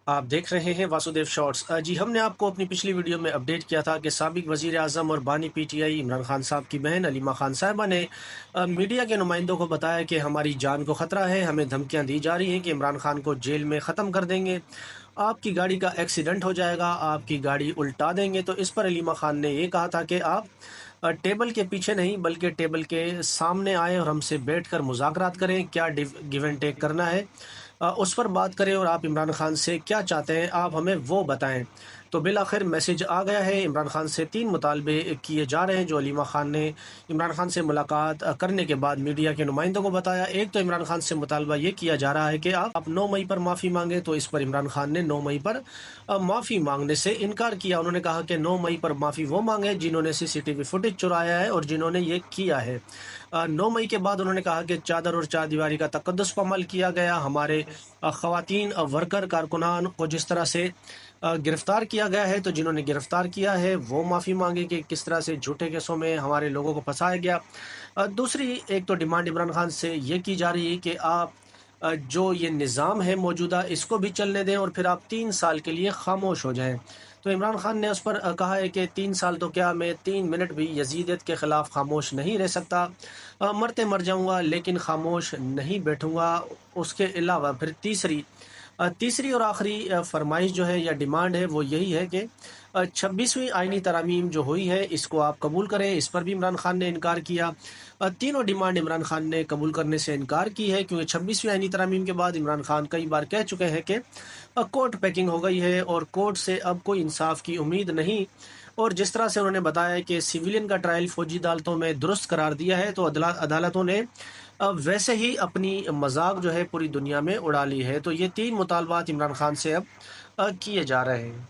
आप देख रहे हैं वासुदेव शॉर्ट्स। जी, हमने आपको अपनी पिछली वीडियो में अपडेट किया था कि साबिक वज़ीर आज़म और बानी पीटीआई इमरान खान साहब की बहन अलीमा खान साहिबा ने मीडिया के नुमाइंदों को बताया कि हमारी जान को ख़तरा है, हमें धमकियां दी जा रही हैं कि इमरान खान को जेल में ख़त्म कर देंगे, आपकी गाड़ी का एक्सीडेंट हो जाएगा, आपकी गाड़ी उल्टा देंगे। तो इस पर अलीमा खान ने ये कहा था कि आप टेबल के पीछे नहीं बल्कि टेबल के सामने आए और हमसे बैठकर मुज़ाकरात करें, क्या गिव एंड टेक करना है उस पर बात करें, और आप इमरान खान से क्या चाहते हैं आप हमें वो बताएं। तो बिल आखिर मैसेज आ गया है। इमरान खान से 3 मुतालबे किए जा रहे हैं जो अलीमा खान ने इमरान खान से मुलाकात करने के बाद मीडिया के नुमाइंदों को बताया। एक तो इमरान खान से मुतालबा ये किया जा रहा है कि आप 9 मई पर माफ़ी मांगे। तो इस पर इमरान खान ने 9 मई पर माफ़ी मांगने से इनकार किया। उन्होंने कहा कि 9 मई पर माफ़ी वो मांगे जिन्होंने सीसीटीवी फुटेज चुराया है और जिन्होंने ये किया है। 9 मई के बाद उन्होंने कहा कि चादर और चारदीवारी का तकद्दुस पर अमल किया गया, हमारे ख़वातीन वर्कर कारकुनान को जिस तरह से गिरफ्तार किया गया है, तो जिन्होंने गिरफ्तार किया है वो माफ़ी मांगे कि किस तरह से झूठे केसों में हमारे लोगों को फंसाया गया। दूसरी एक तो डिमांड इमरान खान से ये की जा रही है कि आप जो ये निज़ाम है मौजूदा इसको भी चलने दें और फिर आप 3 साल के लिए खामोश हो जाएं। तो इमरान खान ने उस पर कहा है कि 3 साल तो क्या, मैं 3 मिनट भी यजीदियत के ख़िलाफ़ खामोश नहीं रह सकता। मरते मर जाऊंगा लेकिन खामोश नहीं बैठूंगा। उसके अलावा फिर तीसरी और आखिरी फरमाइश जो है या डिमांड है वो यही है कि 26वीं आइनी तरामीम जो हुई है इसको आप कबूल करें। इस पर भी इमरान खान ने इनकार किया। तीनों डिमांड इमरान खान ने कबूल करने से इनकार की है, क्योंकि 26वीं आइनी तरामीम के बाद इमरान खान कई बार कह चुके हैं कि कोर्ट पैकिंग हो गई है और कोर्ट से अब कोई इंसाफ की उम्मीद नहीं। और जिस तरह से उन्होंने बताया कि सिविलियन का ट्रायल फौजी अदालतों में दुरुस्त करार दिया है, तो अदालतों ने वैसे ही अपनी मजाक जो है पूरी दुनिया में उड़ा ली है। तो ये 3 मुतालबात इमरान खान से अब किए जा रहे हैं।